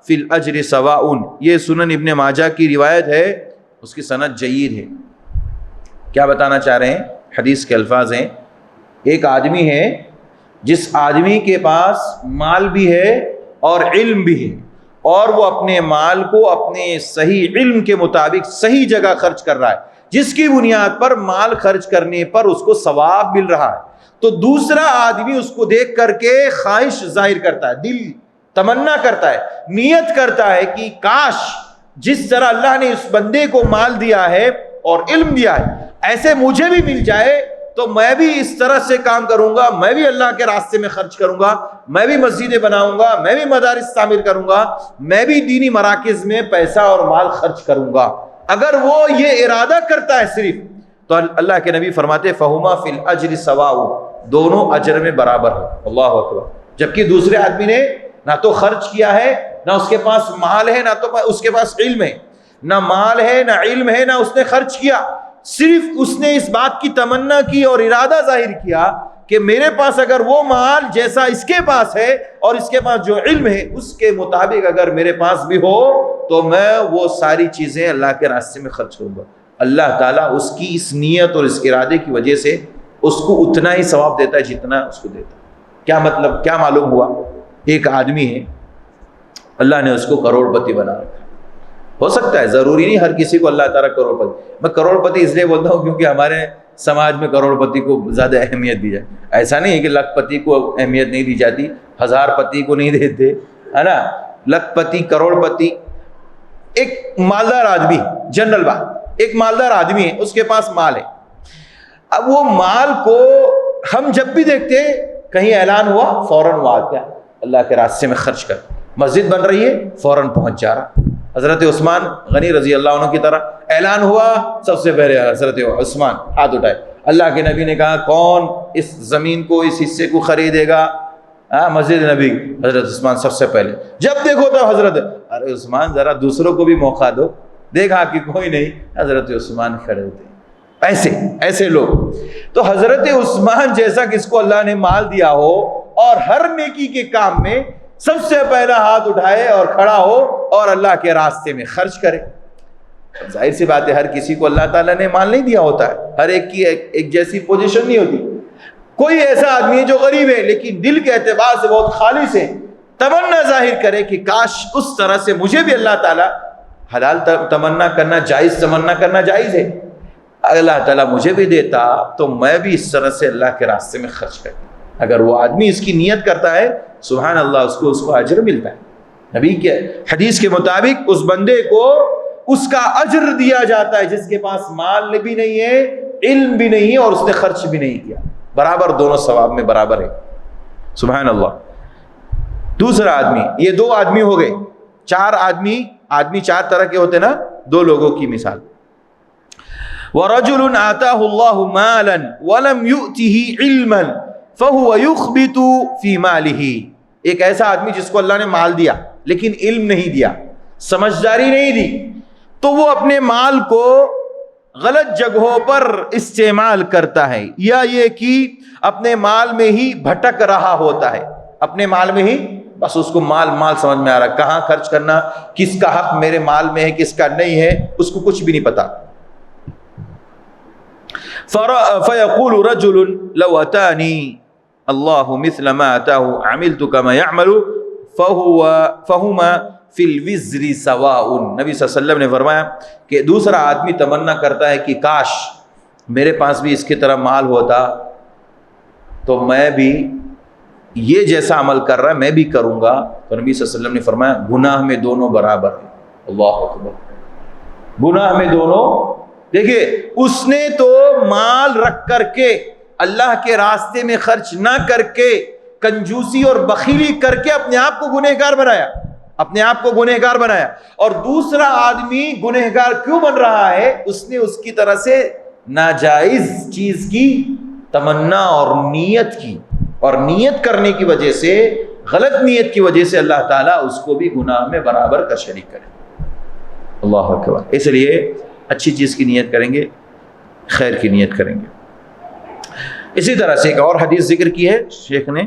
B: فِي الْأَجْرِ سَوَاءٌ، یہ سنن ابن ماجہ کی روایت ہے، اس کی سند جید ہے۔ کیا بتانا چاہ رہے ہیں؟ حدیث کے الفاظ ہیں، ایک آدمی ہے جس آدمی کے پاس مال بھی ہے اور علم بھی ہے، اور وہ اپنے مال کو اپنے صحیح علم کے مطابق صحیح جگہ خرچ کر رہا ہے، جس کی بنیاد پر مال خرچ کرنے پر اس کو ثواب مل رہا ہے۔ تو دوسرا آدمی اس کو دیکھ کر کے خواہش ظاہر کرتا ہے، دل تمنا کرتا ہے، نیت کرتا ہے کہ کاش جس طرح اللہ نے اس بندے کو مال دیا ہے اور علم دیا ہے ایسے مجھے بھی مل جائے تو میں بھی اس طرح سے کام کروں گا، میں بھی اللہ کے راستے میں خرچ کروں گا، میں بھی مسجدیں بناؤں گا، میں بھی مدارس تعمیر کروں گا، میں بھی دینی مراکز میں پیسہ اور مال خرچ کروں گا۔ اگر وہ یہ ارادہ کرتا ہے صرف، تو اللہ کے نبی فرماتے فَهُمَا فِي الْأَجْرِ سَوَاءٌ، دونوں اجر میں برابر ہے۔ اللہ اکبر۔ جبکہ دوسرے آدمی نے نہ تو خرچ کیا ہے، نہ اس کے پاس مال ہے، نہ تو اس کے پاس علم ہے، نہ مال ہے نہ علم ہے، نہ اس نے خرچ کیا، صرف اس نے اس بات کی تمنا کی اور ارادہ ظاہر کیا کہ میرے پاس اگر وہ مال جیسا اس کے پاس ہے اور اس کے پاس جو علم ہے اس کے مطابق اگر میرے پاس بھی ہو تو میں وہ ساری چیزیں اللہ کے راستے میں خرچ کروں گا، اللہ تعالیٰ اس کی اس نیت اور اس ارادے کی وجہ سے اس کو اتنا ہی ثواب دیتا ہے جتنا اس کو دیتا ہے۔ کیا مطلب؟ کیا معلوم ہوا؟ ایک آدمی ہے، اللہ نے اس کو کروڑ پتی بنا رکھا، ہو سکتا ہے ضروری نہیں ہر کسی کو اللہ تعالیٰ کروڑ پتی، میں کروڑ پتی اس لیے بولتا ہوں کیونکہ ہمارے سماج میں کروڑ پتی کو زیادہ اہمیت دی جائے، ایسا نہیں ہے کہ لاکھ پتی کو اہمیت نہیں دی جاتی، 1000 پتی کو نہیں دیتے، ہے نا، لاکھ پتی کروڑ پتی۔ ایک مالدار آدمی، جنرل بات، ایک مالدار آدمی ہے، اس کے پاس مال ہے، اب وہ مال کو ہم جب بھی دیکھتے کہیں اعلان ہوا فوراً وہ آتا ہے اللہ کے راستے میں خرچ کر، مسجد بن رہی ہے فوراً پہنچ جا رہا۔ حضرت عثمان غنی رضی اللہ عنہ کی طرح اعلان ہوا سب سے پہلے حضرت عثمان ہاتھ اٹھائے، اللہ کے نبی نے کہا کون اس زمین کو اس حصے کو خریدے گا؟ مسجد نبی، حضرت عثمان سب سے پہلے۔ جب دیکھو تو حضرت، ارے عثمان ذرا دوسروں کو بھی موقع دو، دیکھا کہ کوئی نہیں، حضرت عثمان کھڑے ہوتے، ایسے لوگ۔ تو حضرت عثمان جیسا کہ اس کو اللہ نے مال دیا ہو اور ہر نیکی کے کام میں سب سے پہلا ہاتھ اٹھائے اور کھڑا ہو اور اللہ کے راستے میں خرچ کرے۔ ظاہر سی بات ہے ہر کسی کو اللہ تعالیٰ نے مال نہیں دیا ہوتا ہے، ہر ایک کی ایک جیسی پوزیشن نہیں ہوتی۔ کوئی ایسا آدمی ہے جو غریب ہے لیکن دل کے اعتبار سے بہت خالص ہے، تمنا ظاہر کرے کہ کاش اس طرح سے مجھے بھی اللہ تعالیٰ، حلال تمنا کرنا جائز، تمنا کرنا جائز ہے، اللہ تعالیٰ مجھے بھی دیتا تو میں بھی اس طرح سے اللہ کے راستے میں خرچ کرتا۔ اگر وہ آدمی اس کی نیت کرتا ہے سبحان اللہ اس کو اجر ملتا ہے۔ نبی کے حدیث کے مطابق اس بندے کو اس کا اجر دیا جاتا ہے جس کے پاس مال بھی نہیں ہے، علم بھی نہیں ہے اور اس نے خرچ بھی نہیں کیا، برابر، دونوں ثواب میں برابر ہے۔ سبحان اللہ۔ دوسرا آدمی، یہ 2 آدمی ہو گئے، 4 آدمی 4 طرح کے ہوتے نا، 2 لوگوں کی مثال۔ وَرَجُلٌ آتَاهُ اللَّهُ مَالًا وَلَمْ يُؤْتِهِ عِلْمًا فَهُوَ يُخْبِتُ فِي مَالِهِ، ایک ایسا آدمی جس کو اللہ نے مال دیا لیکن علم نہیں دیا، سمجھداری نہیں دی، تو وہ اپنے مال کو غلط جگہوں پر استعمال کرتا ہے، یا یہ کہ اپنے مال میں ہی بھٹک رہا ہوتا ہے، اپنے مال میں ہی بس اس کو مال سمجھ میں آ رہا، کہاں خرچ کرنا، کس کا حق میرے مال میں ہے کس کا نہیں ہے، اس کو کچھ بھی نہیں پتا۔ فيقول رجل لو أتاني الله مثل ما أتاه عملت كما يعمل فهما فی الوزر سواء. نبی صلی اللہ علیہ وسلم نے فرمایا کہ دوسرا آدمی تمنا کرتا ہے کہ کاش میرے پاس بھی اس کی طرح مال ہوتا تو میں بھی یہ جیسا عمل کر رہا ہے میں بھی کروں گا. تو نبی صلی اللہ علیہ وسلم نے فرمایا گناہ میں دونوں برابر ہیں. اللہ اکبر. گناہ میں دونوں. دیکھیے اس نے تو مال رکھ کر کے اللہ کے راستے میں خرچ نہ کر کے کنجوسی اور بخیلی کر کے اپنے آپ کو گنہگار بنایا, اپنے آپ کو گنہگار بنایا. اور دوسرا آدمی گنہگار کیوں بن رہا ہے؟ اس نے اس کی طرح سے ناجائز چیز کی تمنا اور نیت کی, اور نیت کرنے کی وجہ سے, غلط نیت کی وجہ سے اللہ تعالیٰ اس کو بھی گناہ میں برابر کا شریک کرے. اللہ اکبر. اس لیے اچھی چیز کی نیت کریں گے, خیر کی نیت کریں گے. اسی طرح سے ایک اور حدیث ذکر کی ہے شیخ نے,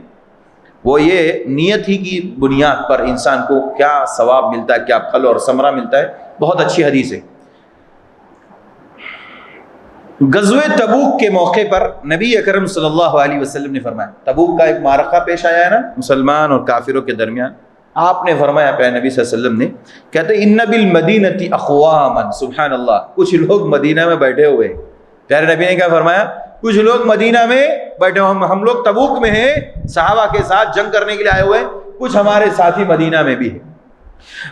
B: وہ یہ نیت ہی کی بنیاد پر انسان کو کیا ثواب ملتا ہے, کیا پھل اور ثمرہ ملتا ہے. بہت اچھی حدیث ہے. غزوہ تبوک کے موقع پر نبی اکرم صلی اللہ علیہ وسلم نے فرمایا, تبوک کا ایک معرکہ پیش آیا ہے نا مسلمان اور کافروں کے درمیان. آپ نے فرمایا پیارے نبی صلی اللہ علیہ وسلم نے, کہتے ہیں ان بالمدینۃ اقواما, سبحان اللہ, کچھ لوگ مدینہ میں بیٹھے ہوئے. پیارے نبی نے کیا فرمایا؟ کچھ لوگ مدینہ میں بیٹھے ہوئے, ہم لوگ تبوک میں ہیں, صحابہ کے ساتھ جنگ کرنے کے لیے آئے ہوئے, کچھ ہمارے ساتھی مدینہ میں بھی ہیں.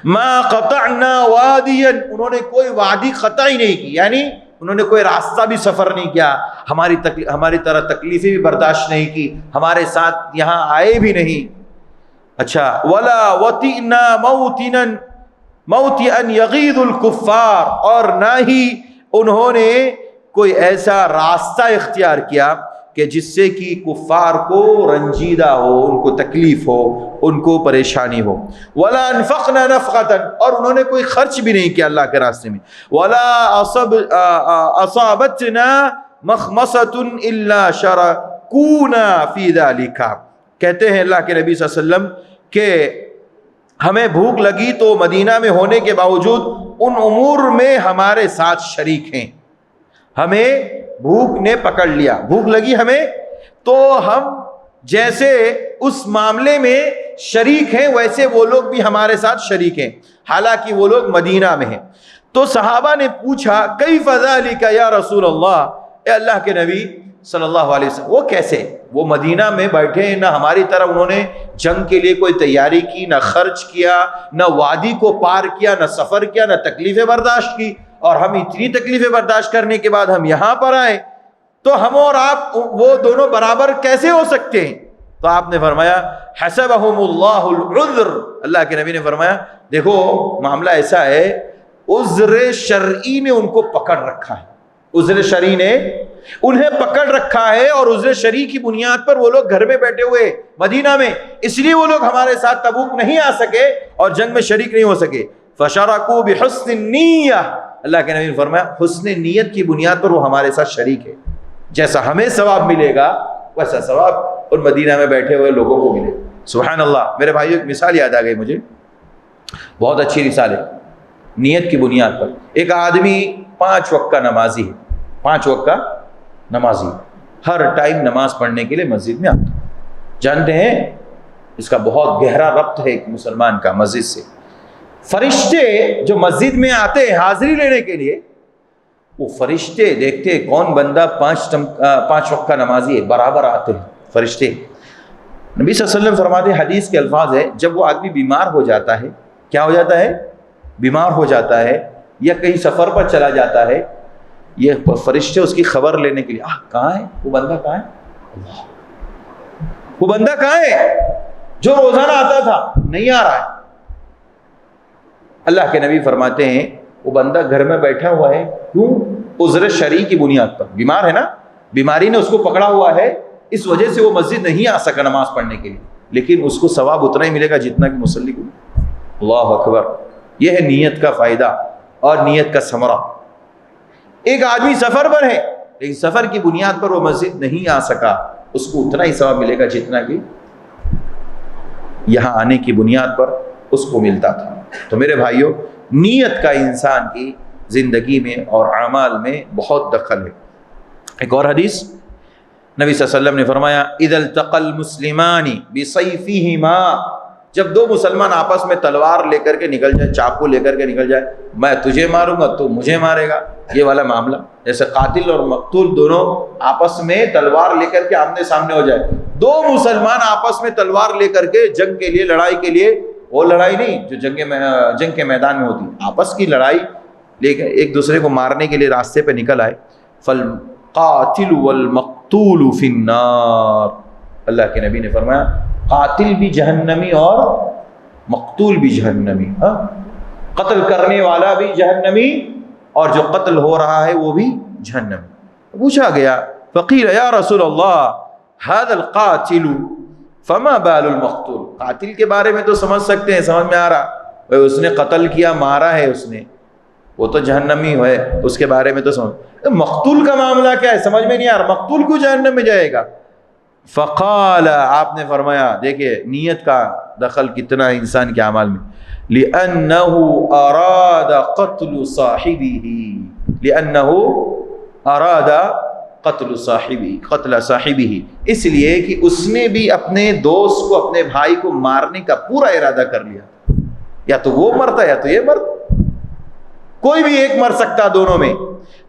B: ما قطعنا وادیا, انہوں نے کوئی وادی قطع ہی نہیں کی, یعنی انہوں نے کوئی راستہ بھی سفر نہیں کیا, ہماری طرح تکلیفیں بھی برداشت نہیں کی, ہمارے ساتھ یہاں آئے بھی نہیں. اچھا, ولا وطئنا موطنا موطئا یغیظ الکفار, اور نہ ہی انہوں نے کوئی ایسا راستہ اختیار کیا کہ جس سے کہ کفار کو رنجیدہ ہو, ان کو تکلیف ہو, ان کو پریشانی ہو. ولا انفقنا نفقۃ, اور انہوں نے کوئی خرچ بھی نہیں کیا اللہ کے راستے میں. ولا اصابتنا مخمصۃ الا شرکونا فی ذلک, کہتے ہیں اللہ کے نبی صلی اللہ علیہ وسلم کہ ہمیں بھوک لگی تو مدینہ میں ہونے کے باوجود ان امور میں ہمارے ساتھ شریک ہیں. ہمیں بھوک نے پکڑ لیا, بھوک لگی ہمیں تو ہم جیسے اس معاملے میں شریک ہیں ویسے وہ لوگ بھی ہمارے ساتھ شریک ہیں, حالانکہ وہ لوگ مدینہ میں ہیں. تو صحابہ نے پوچھا کیف ذالک یا رسول اللہ, اے اللہ کے نبی صلی اللہ علیہ وسلم, وہ کیسے؟ وہ مدینہ میں بیٹھے, نہ ہماری طرح انہوں نے جنگ کے لیے کوئی تیاری کی, نہ خرچ کیا, نہ وادی کو پار کیا, نہ سفر کیا, نہ تکلیفیں برداشت کی, اور ہم اتنی تکلیفیں برداشت کرنے کے بعد ہم یہاں پر آئے, تو ہم اور آپ وہ دونوں برابر کیسے ہو سکتے ہیں؟ تو آپ نے فرمایا حسبہم اللہ العذر, اللہ کے نبی نے فرمایا دیکھو معاملہ ایسا ہے, عذر شرعی نے ان کو پکڑ رکھا ہے, عذر شرعی نے انہیں پکڑ رکھا ہے, اور عذر شرعی کی بنیاد پر وہ لوگ گھر میں بیٹھے ہوئے مدینہ میں, اس لیے وہ لوگ ہمارے ساتھ تبوک نہیں آ سکے اور جنگ میں شریک نہیں ہو سکے. فشارکوا بحسن النیہ, اللہ کے نبی نے فرمایا حسن نیت کی بنیاد پر وہ ہمارے ساتھ شریک ہے, جیسا ہمیں ثواب ملے گا ویسا ثواب اور مدینہ میں بیٹھے ہوئے لوگوں کو ملے. سبحان اللہ. میرے بھائیو ایک مثال یاد آ گئی مجھے, بہت اچھی مثال ہے نیت کی بنیاد پر. ایک آدمی 5 وقت کا نمازی ہے, 5 وقت کا نمازی, ہر ٹائم نماز پڑھنے کے لیے مسجد میں آتا. جانتے ہیں اس کا بہت گہرا ربط ہے ایک مسلمان کا مسجد سے. فرشتے جو مسجد میں آتے ہیں حاضری لینے کے لیے, وہ فرشتے دیکھتے ہیں کون بندہ 5 وقت کا نمازی ہے, برابر آتے ہیں فرشتے. نبی صلی اللہ علیہ وسلم فرماتے ہیں, حدیث کے الفاظ ہے, جب وہ آدمی بیمار ہو جاتا ہے, کیا ہو جاتا ہے؟ بیمار ہو جاتا ہے, یا کہیں سفر پر چلا جاتا ہے, یہ فرشتے اس کی خبر لینے کے لیے, کہاں ہے وہ بندہ, کہاں ہے اللہ, وہ بندہ کہاں ہے جو روزانہ آتا تھا, نہیں آ رہا ہے. اللہ کے نبی فرماتے ہیں وہ بندہ گھر میں بیٹھا ہوا ہے, کیوں؟ عذر شرعی کی بنیاد پر, بیمار ہے نا, بیماری نے اس کو پکڑا ہوا ہے, اس وجہ سے وہ مسجد نہیں آ سکا نماز پڑھنے کے لیے, لیکن اس کو ثواب اتنا ہی ملے گا جتنا کہ مصلی کو. اللہ اکبر. یہ ہے نیت کا فائدہ اور نیت کا ثمرہ. ایک آدمی سفر پر ہے, لیکن سفر کی بنیاد پر وہ مسجد نہیں آ سکا, اس کو اتنا ہی ثواب ملے گا جتنا کہ یہاں آنے کی بنیاد پر اس کو ملتا تھا. تو میرے بھائیوں, نیت کا انسان کی زندگی میں اور اعمال میں بہت دخل ہے. ایک اور حدیث نبی صلی اللہ علیہ وسلم نے فرمایا اذا التقى المسلمان بسيفهما، جب دو مسلمان آپس میں تلوار لے کر کے نکل جائے، چاقو لے کر کے نکل جائے، میں تجھے ماروں گا تو مجھے مارے گا، یہ والا معاملہ، جیسے قاتل اور مقتول دونوں آپس میں تلوار لے کر کے آمنے سامنے ہو جائے، دو مسلمان آپس میں تلوار لے کر کے جنگ کے لیے، لڑائی کے لیے، وہ لڑائی نہیں جو جنگ کے میدان میں ہوتی، آپس کی لڑائی لے کے ایک دوسرے کو مارنے کے لیے راستے پہ نکل آئے، فالقاتل والمقتول فی النار، اللہ کے نبی نے فرمایا قاتل بھی جہنمی اور مقتول بھی جہنمی، قتل کرنے والا بھی جہنمی اور جو قتل ہو رہا ہے وہ بھی جہنمی۔ پوچھا گیا فقیل یا رسول اللہ هذا القاتل فما بال المقتول، قاتل کے بارے میں تو سمجھ سکتے ہیں، سمجھ میں آ رہا، اس نے قتل کیا، مارا ہے اس نے، وہ تو جہنمی ہے، اس کے بارے میں تو سمجھ، مقتول کا معاملہ کیا ہے سمجھ میں نہیں آ رہا، مقتول کیوں جہنم میں جائے گا؟ فقال، آپ نے فرمایا، دیکھیں نیت کا دخل کتنا ہے انسان کے اعمال میں، لِأَنَّهُ أَرَادَ قَتْلُ صَاحِبِهِ، لِأَنَّهُ أَرَادَ قَتْلُ صَاحِبِهِ، قتل صاحبه، اس لیے کہ اس نے بھی اپنے دوست کو، اپنے بھائی کو مارنے کا پورا ارادہ کر لیا، یا تو وہ مرتا یا تو یہ مرتا، کوئی بھی ایک مر سکتا دونوں میں،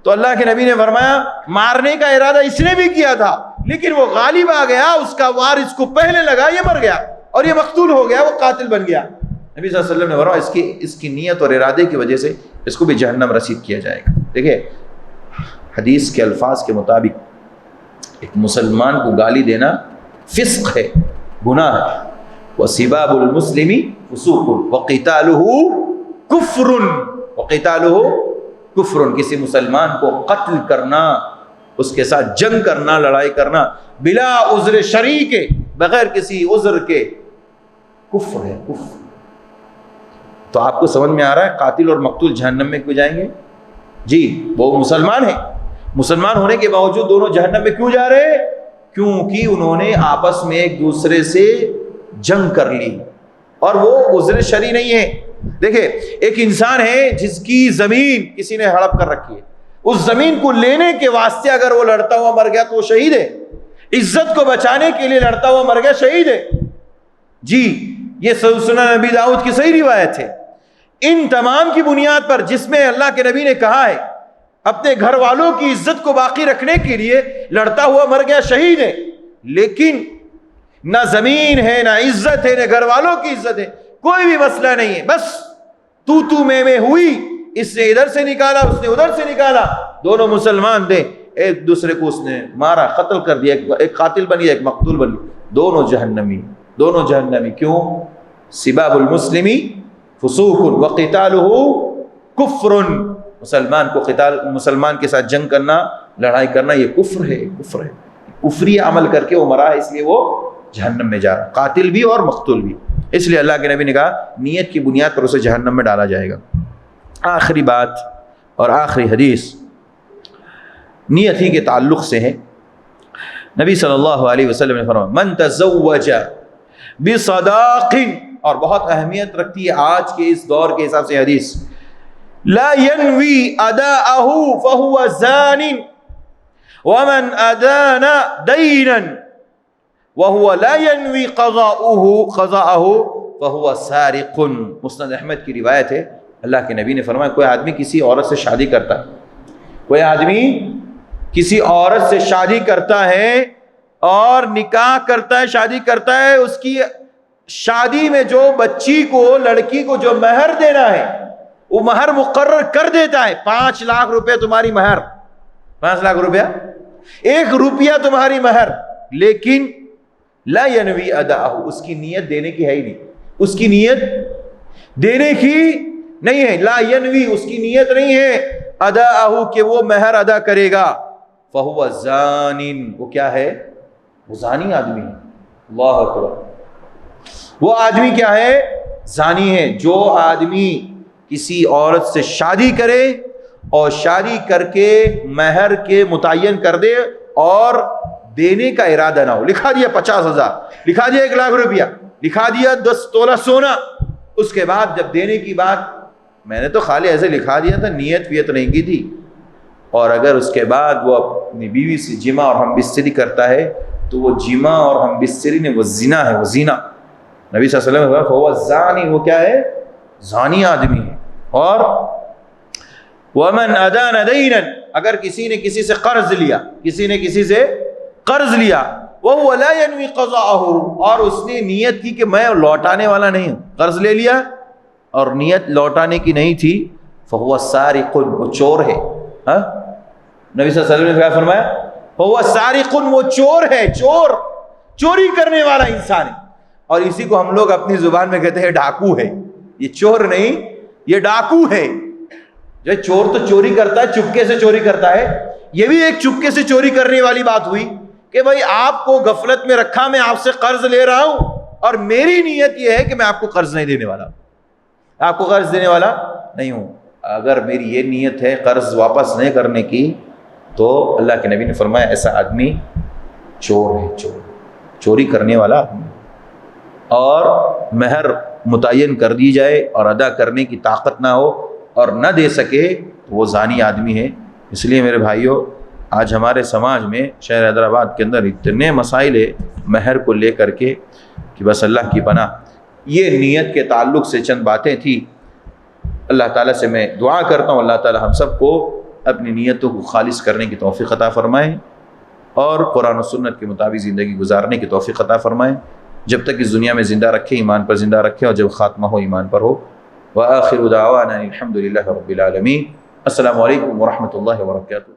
B: تو اللہ کے نبی نے فرمایا مارنے کا ارادہ اس نے بھی کیا تھا لیکن وہ غالب آ گیا، اس کا وار اس کو پہلے لگا، یہ مر گیا اور یہ مقتول ہو گیا، وہ قاتل بن گیا۔ نبی صلی اللہ علیہ وسلم نے فرمایا اس کی نیت اور ارادے کی وجہ سے اس کو بھی جہنم رسید کیا جائے گا۔ دیکھیں حدیث کے الفاظ کے مطابق ایک مسلمان کو گالی دینا فسق ہے، گناہ ہے، وَسِبَابُ الْمُسْلِمِ فُسُوقٌ وَقِتَالُهُ كُفْرٌ، وَقِتَالُهُ کفر، کسی مسلمان کو قتل کرنا، اس کے ساتھ جنگ کرنا، لڑائی کرنا بلا عذر شرعی کے، بغیر کسی عذر کے، کفر ہے، کفر۔ تو آپ کو سمجھ میں آ رہا ہے قاتل اور مقتول جہنم میں کیوں جائیں گے؟ جی وہ مسلمان ہیں، مسلمان ہونے کے باوجود دونوں جہنم میں کیوں جا رہے ہیں؟ کیونکہ انہوں نے آپس میں ایک دوسرے سے جنگ کر لی اور وہ عذر شرعی نہیں ہے۔ دیکھیں ایک انسان ہے جس کی زمین کسی نے ہڑپ کر رکھی ہے، اس زمین کو لینے کے واسطے اگر وہ لڑتا ہوا مر گیا تو وہ شہید ہے، عزت کو بچانے کے لیے لڑتا ہوا مر گیا، شہید ہے۔ جی یہ سنن نبی داؤد کی صحیح روایت ہے۔ ان تمام کی بنیاد پر جس میں اللہ کے نبی نے کہا ہے اپنے گھر والوں کی عزت کو باقی رکھنے کے لیے لڑتا ہوا مر گیا، شہید ہے، لیکن نہ زمین ہے، نہ عزت ہے، نہ گھر والوں کی عزت ہے، کوئی بھی مسئلہ نہیں ہے، بس تو میں ہوئی، اس نے ادھر سے نکالا، اس نے ادھر سے نکالا، دونوں مسلمان تھے، ایک دوسرے کو اس نے مارا، قتل کر دیا، ایک قاتل بن گیا، ایک مقتول بن گیا، دونوں جہنمی، دونوں جہنمی۔ کیوں؟ سباب المسلم فسوق وقتالہ کفر، مسلمان کو قتال، مسلمان کے ساتھ جنگ کرنا، لڑائی کرنا، یہ کفر ہے، کفر ہے، کفری عمل کر کے وہ مرا ہے، اس لیے وہ جہنم میں جا رہا، قاتل بھی اور مقتول بھی۔ اس لیے اللہ کے نبی نے کہا نیت کی بنیاد پر اسے جہنم میں ڈالا جائے گا۔ آخری بات اور آخری حدیث نیت ہی کے تعلق سے ہے۔ نبی صلی اللہ علیہ وسلم نے فرمایا من تزوج بصداق، اور بہت اہمیت رکھتی ہے آج کے اس دور کے حساب سے حدیث، لا ينوي اداءه فهو زان ومن ادان دینا وهو لا ينوي قضاءه فهو سارق۔ مسند احمد کی روایت ہے، اللہ کے نبی نے فرمایا کوئی آدمی کسی عورت سے شادی کرتا ہے، کوئی آدمی کسی عورت سے شادی کرتا ہے اور نکاح کرتا ہے، شادی کرتا ہے، اس کی شادی میں جو بچی کو، لڑکی کو جو مہر دینا ہے وہ مہر مقرر کر دیتا ہے، 5 لاکھ روپے تمہاری مہر، 5 لاکھ روپیہ، 1 روپیہ تمہاری مہر، لیکن لا ینوی اداءہ، اس کی نیت دینے کی ہے ہی نہیں، اس کی نیت دینے کی نہیں ہے، لا ینوی، اس کی نیت نہیں ہے اداءہ کہ وہ مہر ادا کرے گا، فہو زان، وہ کیا ہے؟ وہ زانی آدمی ہے۔ اللہ اکبر، وہ آدمی کیا ہے؟ زانی ہے۔ جو آدمی کسی عورت سے شادی کرے اور شادی کر کے مہر کے متعین کر دے اور دینے کا ارادہ نہ ہو، لکھا دیا 50,000، لکھا دیا 1 لاکھ روپیہ، لکھا دیا 10 تولہ سونا، اس کے بعد جب دینے کی بات، میں نے تو خالی ایسے لکھا دیا تھا، نیت ویت نہیں کی تھی، اور اگر اس کے بعد وہ اپنی بیوی سے جمع اور ہم بستری کرتا ہے تو وہ جمع اور ہم بستری نے وہ زنا ہے، وہ زنا. نبی صلی اللہ علیہ وسلم وہ زانی، وہ کیا ہے؟ زانی آدمی ہے. اور ومن ادان دینا، اگر کسی نے کسی سے قرض لیا، کسی نے کسی سے قرض لیا، وہ لا ينوي قضاءه، اور اس نے نیت کی کہ میں لوٹانے والا نہیں ہوں، قرض لے لیا اور نیت لوٹانے کی نہیں تھی، فهو سارق، وہ چور ہے. ہاں نبی صلی اللہ علیہ وسلم نے کیا فرمایا؟ فهو سارق، وہ چور ہے، چور، چوری کرنے والا انسان ہے. اور اسی کو ہم لوگ اپنی زبان میں کہتے ہیں ڈاکو ہے. یہ چور نہیں، یہ ڈاکو ہے. جو چور تو چوری کرتا ہے، چپکے سے چوری کرتا ہے. یہ بھی ایک چپکے سے چوری کرنے والی بات ہوئی کہ بھائی آپ کو غفلت میں رکھا، میں آپ سے قرض لے رہا ہوں اور میری نیت یہ ہے کہ میں آپ کو قرض نہیں دینے والا، آپ کو قرض دینے والا نہیں ہوں. اگر میری یہ نیت ہے قرض واپس نہیں کرنے کی تو اللہ کے نبی نے فرمایا ایسا آدمی چور ہے، چور، چوری کرنے والا آدمی. اور مہر متعین کر دی جائے اور ادا کرنے کی طاقت نہ ہو اور نہ دے سکے تو وہ زانی آدمی ہے. اس لیے میرے بھائیوں، آج ہمارے سماج میں شہر حیدرآباد کے اندر اتنے مسائل ہے مہر کو لے کر کے کہ بس اللہ کی پناہ. یہ نیت کے تعلق سے چند باتیں تھیں. اللہ تعالیٰ سے میں دعا کرتا ہوں اللہ تعالیٰ ہم سب کو اپنی نیتوں کو خالص کرنے کی توفیق عطا فرمائے اور قرآن و سنت کے مطابق زندگی گزارنے کی توفیق عطا فرمائے. جب تک اس دنیا میں زندہ رکھے ایمان پر زندہ رکھے، اور جب خاتمہ ہو ایمان پر ہو. وآخر دعوانا الحمد للہ رب العالمین. السلام علیکم ورحمۃ اللہ وبرکاتہ.